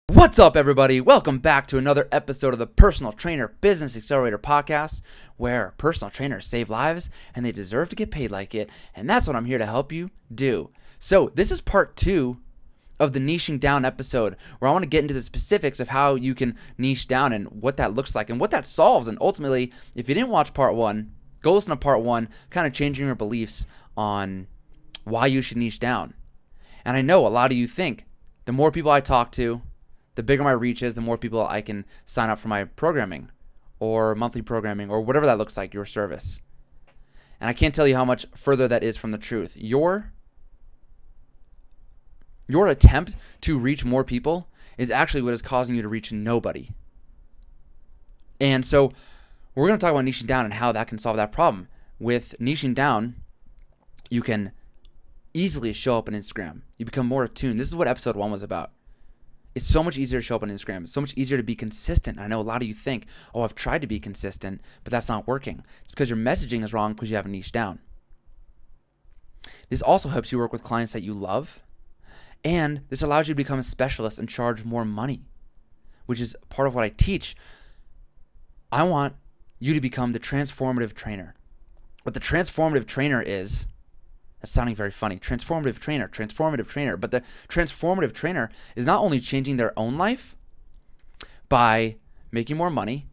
What's up, everybody? Welcome back to another episode of the Personal Trainer Business Accelerator podcast, where personal trainers save lives and they deserve to get paid like it. And that's what I'm here to help you do. So this is part 2 of the niching down episode, where I want to get into the specifics of how you can niche down and what that looks like and what that solves. And ultimately, if you didn't watch part 1, go listen to part 1, kind of changing your beliefs on why you should niche down. And I know a lot of you think the more people I talk to, the bigger my reach is, the more people I can sign up for my programming or monthly programming or whatever that looks like, your service. And I can't tell you how much further that is from the truth. Your attempt to reach more people is actually what is causing you to reach nobody. And so we're going to talk about niching down and how that can solve that problem. With niching down, you can easily show up on Instagram. You become more attuned. This is what episode 1 was about. It's so much easier to show up on Instagram. It's so much easier to be consistent. I know a lot of you think, oh, I've tried to be consistent, but that's not working. It's because your messaging is wrong because you haven't niched down. This also helps you work with clients that you love, and this allows you to become a specialist and charge more money, which is part of what I teach. I want you to become the transformative trainer. What the transformative trainer is, that's sounding very funny. Transformative trainer. But the transformative trainer is not only changing their own life by making more money,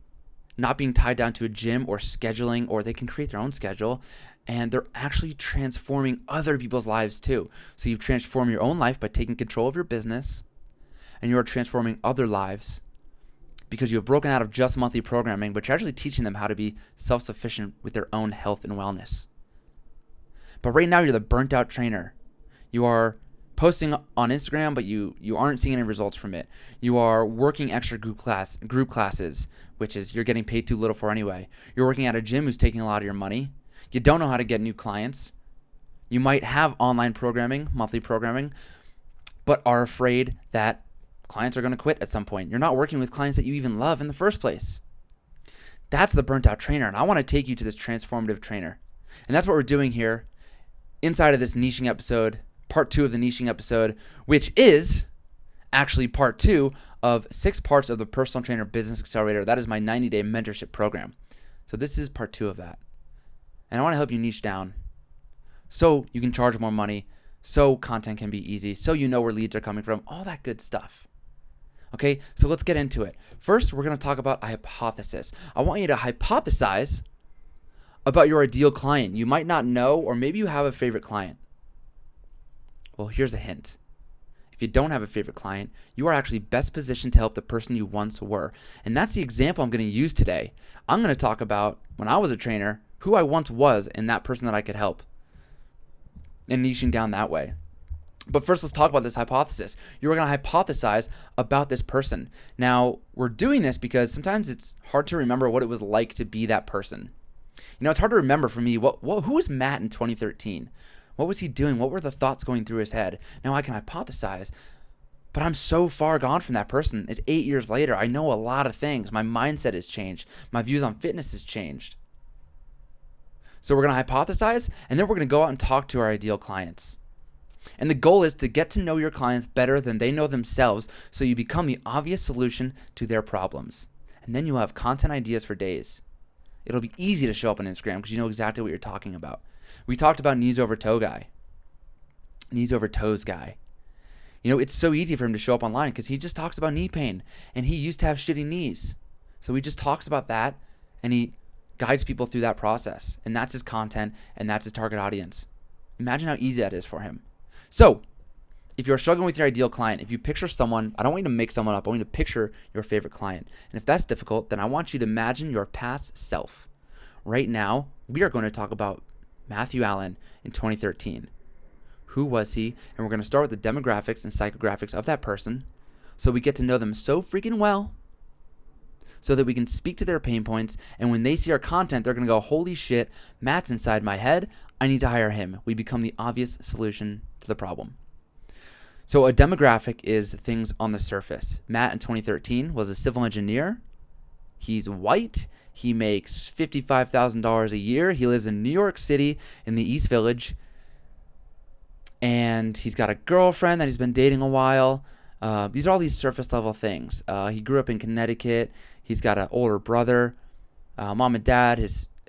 not being tied down to a gym or scheduling, or they can create their own schedule, and they're actually transforming other people's lives too. So you've transformed your own life by taking control of your business, and you are transforming other lives because you have broken out of just monthly programming, but you're actually teaching them how to be self-sufficient with their own health and wellness. But right now, you're the burnt out trainer. You are posting on Instagram, but you aren't seeing any results from it. You are working extra group classes, which is you're getting paid too little for anyway. You're working at a gym who's taking a lot of your money. You don't know how to get new clients. You might have online programming, monthly programming, but are afraid that clients are going to quit at some point. You're not working with clients that you even love in the first place. That's the burnt out trainer, and I want to take you to this transformative trainer. And that's what we're doing here inside of this niching episode, part 2 of the niching episode, which is actually part 2 of 6 parts of the Personal Trainer Business Accelerator. That is my 90-day mentorship program. So this is part 2 of that. And I want to help you niche down so you can charge more money, so content can be easy, so you know where leads are coming from, all that good stuff. Okay, so let's get into it. First, we're going to talk about a hypothesis. I want you to hypothesize about your ideal client. You might not know, or maybe you have a favorite client. Well, here's a hint. If you don't have a favorite client, you are actually best positioned to help the person you once were. And that's the example I'm going to use today. I'm going to talk about when I was a trainer, who I once was and that person that I could help, and niching down that way. But first, let's talk about this hypothesis. You're going to hypothesize about this person. Now, we're doing this because sometimes it's hard to remember what it was like to be that person. You know, it's hard to remember for me, who was Matt in 2013? What was he doing? What were the thoughts going through his head? Now I can hypothesize, but I'm so far gone from that person. It's 8 years later. I know a lot of things. My mindset has changed. My views on fitness has changed. So we're going to hypothesize, and then we're going to go out and talk to our ideal clients. And the goal is to get to know your clients better than they know themselves, so you become the obvious solution to their problems. And then you'll have content ideas for days. It'll be easy to show up on Instagram because you know exactly what you're talking about. We talked about knees over toes guy. You know, it's so easy for him to show up online because he just talks about knee pain, and he used to have shitty knees. So he just talks about that, and he guides people through that process. And that's his content, and that's his target audience. Imagine how easy that is for him. So if you're struggling with your ideal client, if you picture someone, I don't want you to make someone up. I want you to picture your favorite client. And if that's difficult, then I want you to imagine your past self. Right now, we are going to talk about Matthew Allen in 2013. Who was he? And we're going to start with the demographics and psychographics of that person so we get to know them so freaking well so that we can speak to their pain points. And when they see our content, they're going to go, holy shit, Matt's inside my head. I need to hire him. We become the obvious solution to the problem. So a demographic is things on the surface. Matt in 2013 was a civil engineer. He's white. He makes $55,000 a year. He lives in New York City in the East Village. And he's got a girlfriend that he's been dating a while. These are all these surface level things. He grew up in Connecticut. He's got an older brother, mom and dad.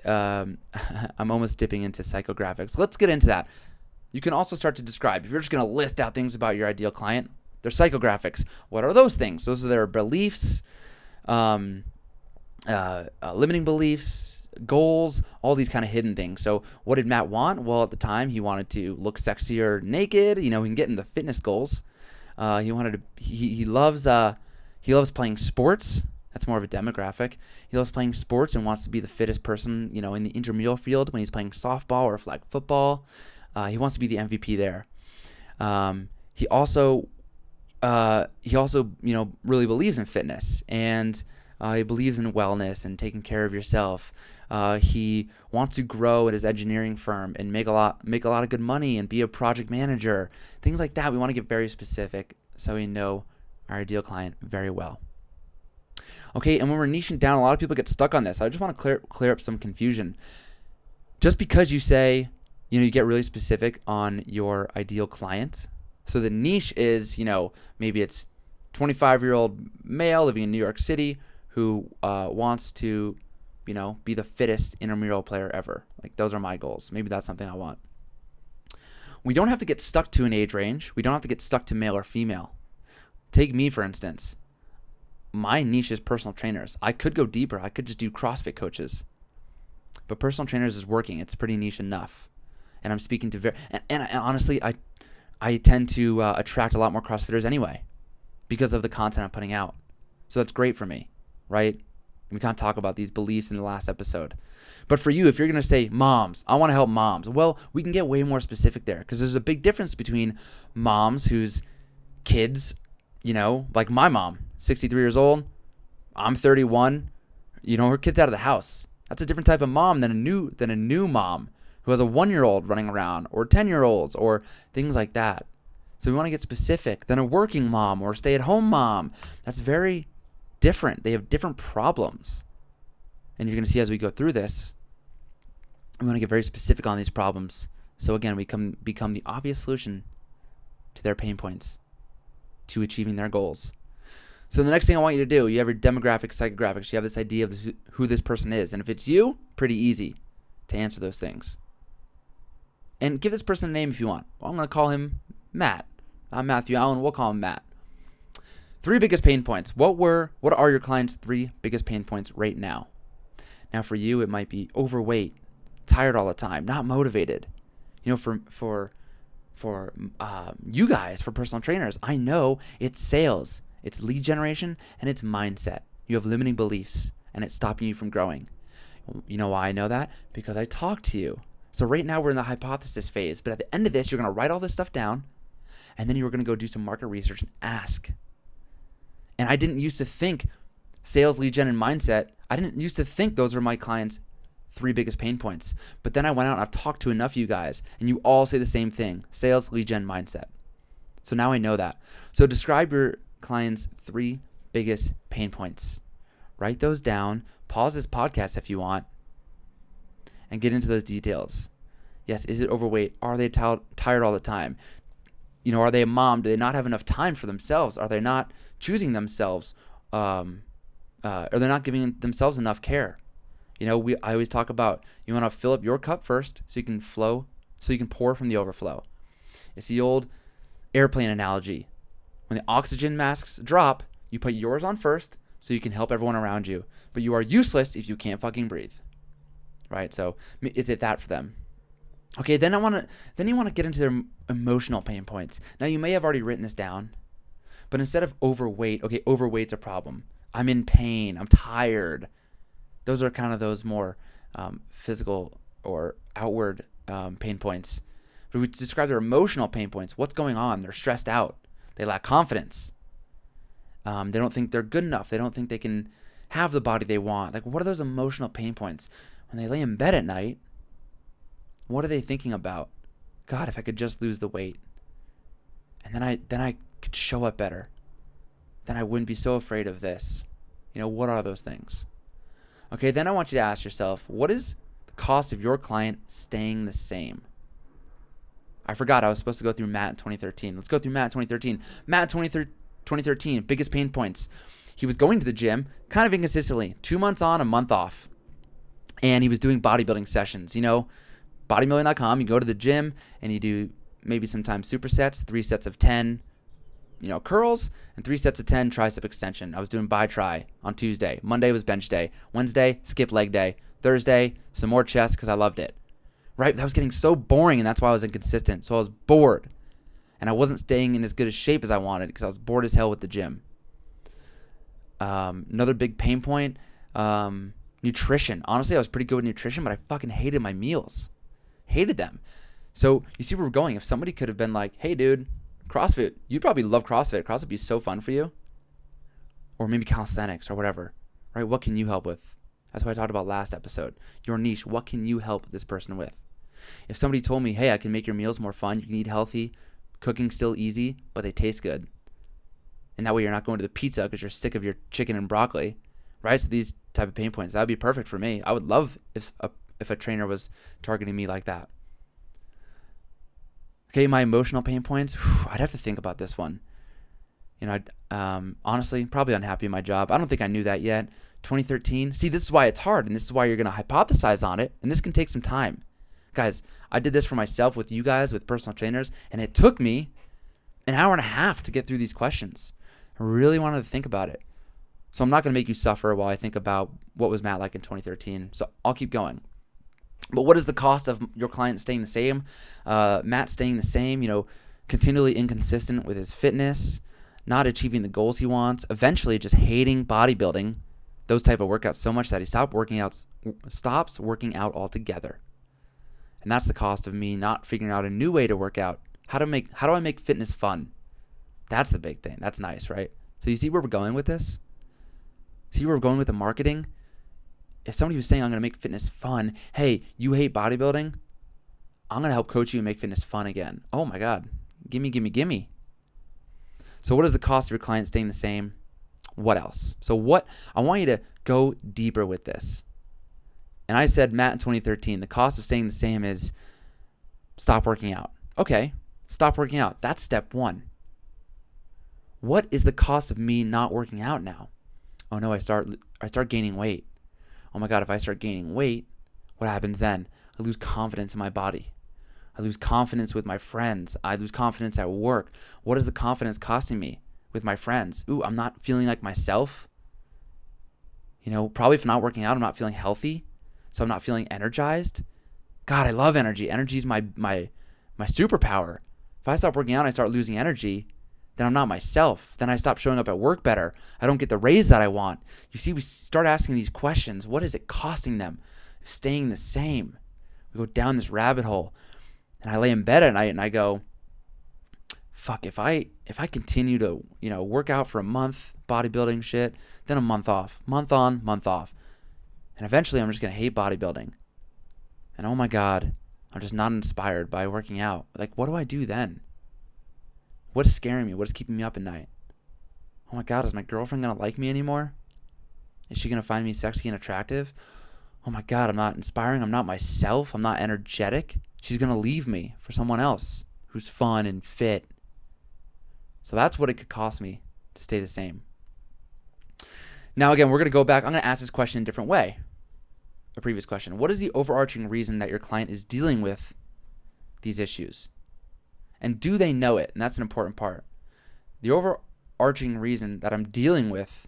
I'm almost dipping into psychographics. Let's get into that. You can also start to describe. If you're just going to list out things about your ideal client, they're psychographics. What are those things? Those are their beliefs, limiting beliefs, goals, all these kind of hidden things. So what did Matt want? Well, at the time, he wanted to look sexier naked. You know, he can get into fitness goals. He loves playing sports. That's more of a demographic. He loves playing sports and wants to be the fittest person, you know, in the intramural field when he's playing softball or flag football. He wants to be the MVP there. He also, you know, really believes in fitness, and he believes in wellness and taking care of yourself. He wants to grow at his engineering firm and make a lot of good money and be a project manager. Things like that. We want to get very specific so we know our ideal client very well. Okay, and when we're niching down, a lot of people get stuck on this. I just want to clear up some confusion. Just because you say, you know, you get really specific on your ideal client. So the niche is, you know, maybe it's 25-year-old male living in New York City who wants to, you know, be the fittest intramural player ever. Like, those are my goals. Maybe that's something I want. We don't have to get stuck to an age range. We don't have to get stuck to male or female. Take me, for instance. My niche is personal trainers. I could go deeper. I could just do CrossFit coaches. But personal trainers is working. It's pretty niche enough. And I'm speaking to and honestly, I tend to attract a lot more CrossFitters anyway because of the content I'm putting out. So that's great for me, right? We can't talk about these beliefs in the last episode. But for you, if you're going to say moms, I want to help moms, well, we can get way more specific there because there's a big difference between moms whose kids, you know, like my mom, 63 years old, I'm 31, you know, her kid's out of the house. That's a different type of mom than a new mom who has a 1-year-old running around, or 10-year-olds, or things like that. So we want to get specific than a working mom or stay-at-home mom. That's very different. They have different problems. And you're going to see as we go through this, we want to get very specific on these problems. So again, we become the obvious solution to their pain points, to achieving their goals. So the next thing I want you to do, you have your demographics, psychographics, you have this idea of who this person is. And if it's you, pretty easy to answer those things. And give this person a name if you want. Well, I'm going to call him Matt. I'm Matthew Allen. We'll call him Matt. 3 biggest pain points. What are your clients' 3 biggest pain points right now? Now for you, it might be overweight, tired all the time, not motivated. You know, for you guys, for personal trainers, I know it's sales, it's lead generation, and it's mindset. You have limiting beliefs, and it's stopping you from growing. You know why I know that? Because I talk to you. So right now we're in the hypothesis phase, but at the end of this, you're going to write all this stuff down, and then you're going to go do some market research and ask. And I didn't used to think sales, lead gen, and mindset, I didn't used to think those are my clients' 3 biggest pain points. But then I went out and I've talked to enough of you guys, and you all say the same thing: sales, lead gen, mindset. So now I know that. So describe your clients' 3 biggest pain points. Write those down. Pause this podcast if you want, and get into those details. Yes, is it overweight? Are they tired all the time? You know, are they a mom? Do they not have enough time for themselves? Are they not choosing themselves? Are they not giving themselves enough care? You know, I always talk about, you want to fill up your cup first so you can flow, so you can pour from the overflow. It's the old airplane analogy. When the oxygen masks drop, you put yours on first so you can help everyone around you. But you are useless if you can't fucking breathe. Right? So is it that for them? Okay, then you want to get into their emotional pain points. Now you may have already written this down, but instead of overweight, okay, overweight's a problem. I'm in pain. I'm tired. Those are kind of those more physical or outward pain points. But we describe their emotional pain points. What's going on? They're stressed out. They lack confidence. They don't think they're good enough. They don't think they can have the body they want. Like, what are those emotional pain points? When they lay in bed at night, what are they thinking about? God, if I could just lose the weight. And then I could show up better. Then I wouldn't be so afraid of this. You know, what are those things? Okay, then I want you to ask yourself, what is the cost of your client staying the same? I forgot I was supposed to go through Matt in 2013. Let's go through Matt in 2013. Matt in 2013, biggest pain points. He was going to the gym kind of inconsistently, 2 months on, a month off. And he was doing bodybuilding sessions. Bodymillion.com, you go to the gym and you do maybe sometimes supersets, 3 sets of 10, curls, and 3 sets of 10 tricep extension. I was doing bi-tri on Tuesday. Monday was bench day. Wednesday, skip leg day. Thursday, some more chest because I loved it. Right? That was getting so boring, and that's why I was inconsistent. So I was bored. And I wasn't staying in as good a shape as I wanted because I was bored as hell with the gym. Another big pain point, nutrition. Honestly, I was pretty good with nutrition, but I fucking hated my meals. Hated them. So you see where we're going. If somebody could have been like, hey, dude, CrossFit, you'd probably love CrossFit. CrossFit would be so fun for you. Or maybe calisthenics or whatever. Right? What can you help with? That's what I talked about last episode. Your niche. What can you help this person with? If somebody told me, hey, I can make your meals more fun, you can eat healthy, cooking's still easy, but they taste good. And that way you're not going to the pizza because you're sick of your chicken and broccoli. Right? So these type of pain points, that would be perfect for me. I would love if a trainer was targeting me like that. Okay, my emotional pain points, I'd have to think about this one. Honestly, probably unhappy in my job. I don't think I knew that yet. 2013, see, this is why it's hard, and this is why you're going to hypothesize on it, and this can take some time. Guys, I did this for myself with you guys, with personal trainers, and it took me an hour and a half to get through these questions. I really wanted to think about it. So I'm not going to make you suffer while I think about what was Matt like in 2013. So I'll keep going. But what is the cost of your client staying the same? Matt staying the same, continually inconsistent with his fitness, not achieving the goals he wants, eventually just hating bodybuilding, those type of workouts so much that he stops working out altogether. And that's the cost of me not figuring out a new way to work out. How do I make fitness fun? That's the big thing. That's nice, right? So you see where we're going with this? See where we're going with the marketing? If somebody was saying, I'm going to make fitness fun, hey, you hate bodybuilding? I'm going to help coach you and make fitness fun again. Oh my God. Gimme. So what is the cost of your client staying the same? What else? So I want you to go deeper with this. And I said, Matt, in 2013, the cost of staying the same is stop working out. Okay, stop working out. That's step one. What is the cost of me not working out now? Oh no, I start gaining weight. Oh my God, if I start gaining weight, what happens then? I lose confidence in my body. I lose confidence with my friends. I lose confidence at work. What is the confidence costing me with my friends? Ooh, I'm not feeling like myself. Probably if I'm not working out, I'm not feeling healthy. So I'm not feeling energized. God, I love energy. Energy is my superpower. If I stop working out and I start losing energy, then I'm not myself. Then I stop showing up at work better. I don't get the raise that I want. You see, we start asking these questions. What is it costing them? Staying the same. We go down this rabbit hole. And I lay in bed at night and I go, fuck, if I continue to, work out for a month, bodybuilding shit, then a month off, month on, month off. And eventually I'm just going to hate bodybuilding. And oh my God, I'm just not inspired by working out. Like, what do I do then? What is scaring me? What is keeping me up at night? Oh my God, is my girlfriend going to like me anymore? Is she going to find me sexy and attractive? Oh my God, I'm not inspiring. I'm not myself. I'm not energetic. She's going to leave me for someone else who's fun and fit. So that's what it could cost me to stay the same. Now, again, we're going to go back. I'm going to ask this question in a different way. A previous question. What is the overarching reason that your client is dealing with these issues? And do they know it? And that's an important part. The overarching reason that I'm dealing with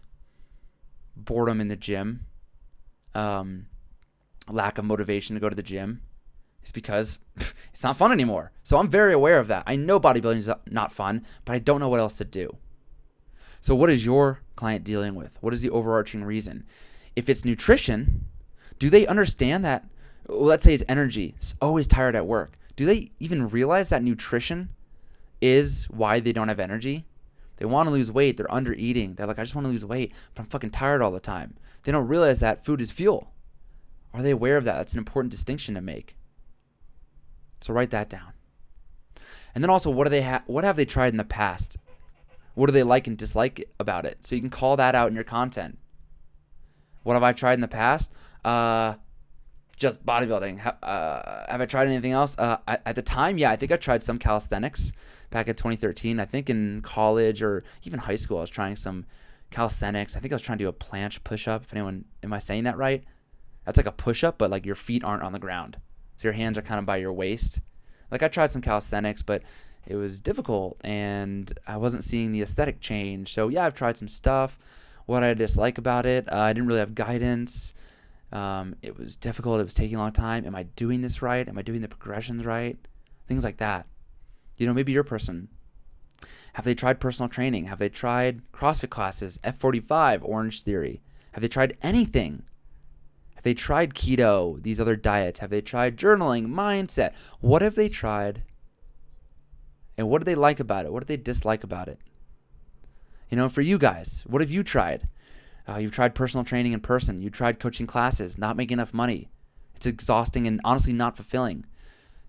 boredom in the gym, lack of motivation to go to the gym, is because it's not fun anymore. So I'm very aware of that. I know bodybuilding is not fun, but I don't know what else to do. So what is your client dealing with? What is the overarching reason? If it's nutrition, do they understand that, let's say it's energy, it's always tired at work. Do they even realize that nutrition is why they don't have energy? They want to lose weight. They're under eating. They're like, I just want to lose weight, but I'm fucking tired all the time. They don't realize that food is fuel. Are they aware of that? That's an important distinction to make. So write that down. And then also, what have they tried in the past? What do they like and dislike about it? So you can call that out in your content. What have I tried in the past? Just bodybuilding. Have I tried anything else? At the time, yeah, I think I tried some calisthenics back in 2013. I think in college or even high school, I was trying some calisthenics. I think I was trying to do a planche push-up. Am I saying that right? That's like a push-up, but like your feet aren't on the ground. So your hands are kind of by your waist. Like I tried some calisthenics, but it was difficult and I wasn't seeing the aesthetic change. So yeah, I've tried some stuff. What I dislike about it, I didn't really have guidance. It was difficult. It was taking a long time. Am I doing this right? Am I doing the progressions right? Things like that. Maybe your person. Have they tried personal training? Have they tried CrossFit classes, F45, Orange Theory? Have they tried anything? Have they tried keto, these other diets? Have they tried journaling, mindset? What have they tried? And what do they like about it? What do they dislike about it? For you guys, what have you tried? You've tried personal training in person. You tried coaching classes, not making enough money. It's exhausting and honestly not fulfilling.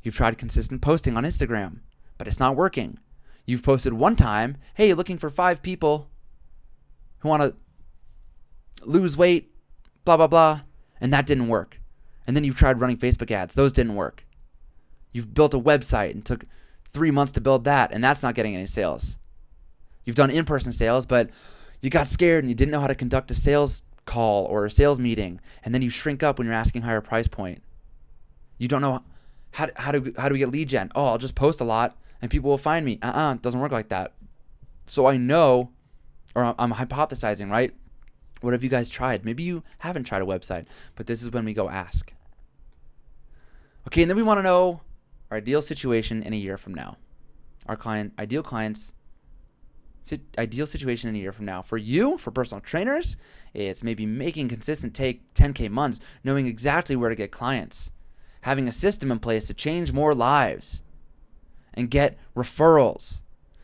You've tried consistent posting on Instagram, but it's not working. You've posted one time, hey, looking for 5 people who want to lose weight, blah, blah, blah, and that didn't work. And then you've tried running Facebook ads. Those didn't work. You've built a website and took 3 months to build that, and that's not getting any sales. You've done in-person sales, but you got scared and you didn't know how to conduct a sales call or a sales meeting, and then you shrink up when you're asking higher price point. You don't know how do we get lead gen? Oh, I'll just post a lot and people will find me. It doesn't work like that. So I know, or I'm hypothesizing, right? What have you guys tried? Maybe you haven't tried a website, but this is when we go ask. Okay, and then we want to know our ideal situation in a year from now. Ideal situation in a year from now. For you, for personal trainers, it's maybe making consistent take 10K months, knowing exactly where to get clients, having a system in place to change more lives and get referrals,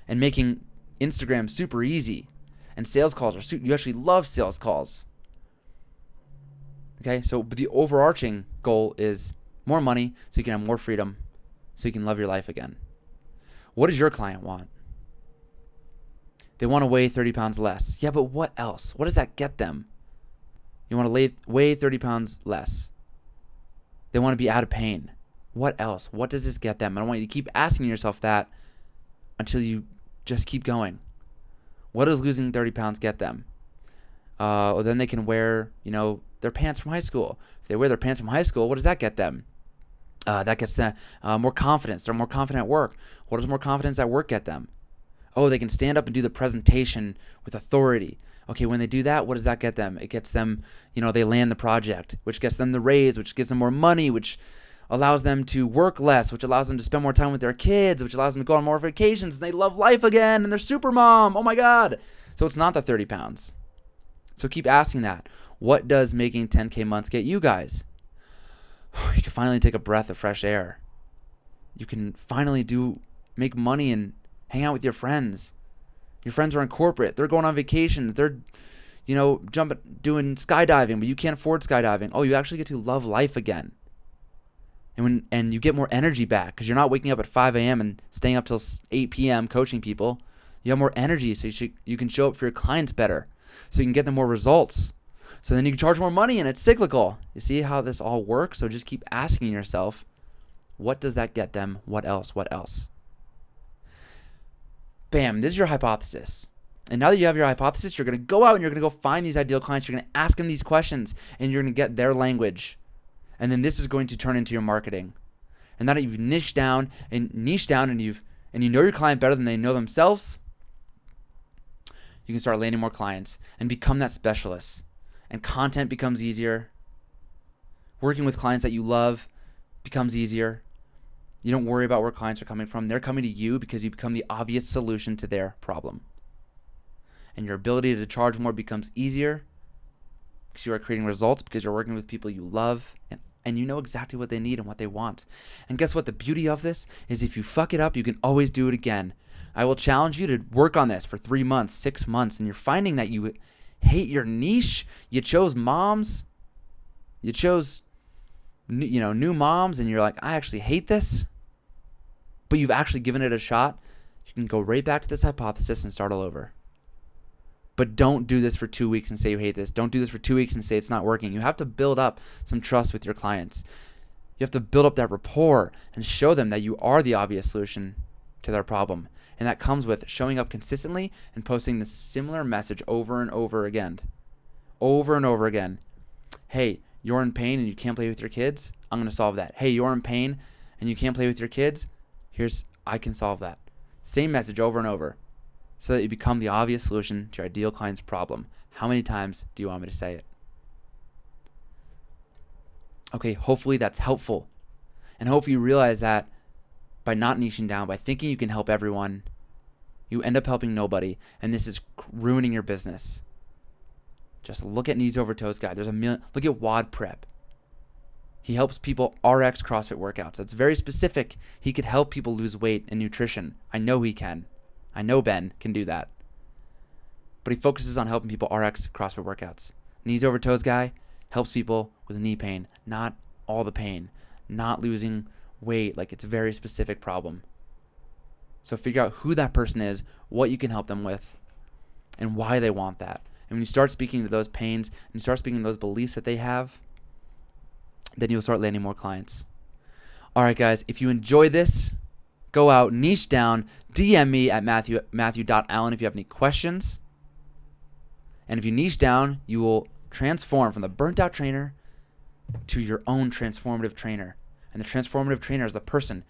and making Instagram super easy. And sales calls you actually love sales calls. Okay, so the overarching goal is more money so you can have more freedom, so you can love your life again. What does your client want? They want to weigh 30 pounds less. Yeah, but what else? What does that get them? You want to weigh 30 pounds less. They want to be out of pain. What else? What does this get them? I want you to keep asking yourself that until you just keep going. What does losing 30 pounds get them? Well, then they can wear, their pants from high school. If they wear their pants from high school, what does that get them? That gets them more confidence. They're more confident at work. What does more confidence at work get them? Oh, they can stand up and do the presentation with authority. Okay, when they do that, what does that get them? It gets them, they land the project, which gets them the raise, which gives them more money, which allows them to work less, which allows them to spend more time with their kids, which allows them to go on more vacations, and they love life again, and they're super mom. Oh my God. So it's not the 30 pounds. So keep asking that. What does making 10K months get you guys? You can finally take a breath of fresh air. You can finally make money and hang out with your friends. Your friends are in corporate. They're going on vacations. They're, doing skydiving, but you can't afford skydiving. Oh, you actually get to love life again. And you get more energy back because you're not waking up at 5 a.m. and staying up till 8 p.m. coaching people. You have more energy, so you can show up for your clients better, so you can get them more results. So then you can charge more money, and it's cyclical. You see how this all works? So just keep asking yourself, what does that get them? What else? What else? Bam, this is your hypothesis. And now that you have your hypothesis, you're going to go out and you're going to go find these ideal clients. You're going to ask them these questions, and you're going to get their language. And then this is going to turn into your marketing. And now that you've niched down and you know your client better than they know themselves, you can start landing more clients and become that specialist. And content becomes easier. Working with clients that you love becomes easier. You don't worry about where clients are coming from. They're coming to you because you become the obvious solution to their problem. And your ability to charge more becomes easier because you are creating results, because you're working with people you love, and you know exactly what they need and what they want. And guess what? The beauty of this is if you fuck it up, you can always do it again. I will challenge you to work on this for 3 months, 6 months, and you're finding that you hate your niche. You chose moms. You chose, new moms, and you're like, I actually hate this. But you've actually given it a shot. You can go right back to this hypothesis and start all over. But don't do this for 2 weeks and say you hate this. Don't do this for 2 weeks and say it's not working. You have to build up some trust with your clients. You have to build up that rapport and show them that you are the obvious solution to their problem. And that comes with showing up consistently and posting the similar message over and over again. Over and over again. Hey, you're in pain and you can't play with your kids? I'm going to solve that. Hey, you're in pain and you can't play with your kids? I can solve that. Same message over and over so that you become the obvious solution to your ideal client's problem. How many times do you want me to say it? Okay, hopefully that's helpful. And hopefully you realize that by not niching down, by thinking you can help everyone, you end up helping nobody, and this is ruining your business. Just look at Knees Over Toes guy. Look at WOD Prep. He helps people RX CrossFit workouts. That's very specific. He could help people lose weight and nutrition. I know he can. I know Ben can do that. But he focuses on helping people RX CrossFit workouts. Knees Over Toes guy helps people with knee pain, not all the pain, not losing weight. Like, it's a very specific problem. So figure out who that person is, what you can help them with, and why they want that. And when you start speaking to those pains and you start speaking to those beliefs that they have, then you'll start landing more clients. All right, guys, if you enjoy this, go out, niche down, DM me at matthew.allen if you have any questions. And if you niche down, you will transform from the burnt out trainer to your own transformative trainer. And the transformative trainer is the person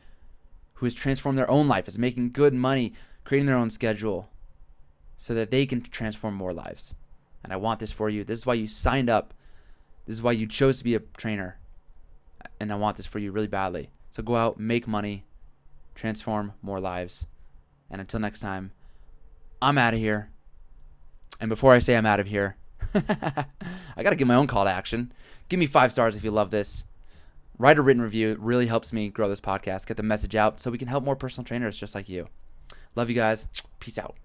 who has transformed their own life, is making good money, creating their own schedule so that they can transform more lives. And I want this for you. This is why you signed up. This is why you chose to be a trainer. And I want this for you really badly. So go out, make money, transform more lives. And until next time, I'm out of here. And before I say I'm out of here, I got to give my own call to action. Give me 5 stars if you love this. Write a written review. It really helps me grow this podcast, get the message out so we can help more personal trainers just like you. Love you guys. Peace out.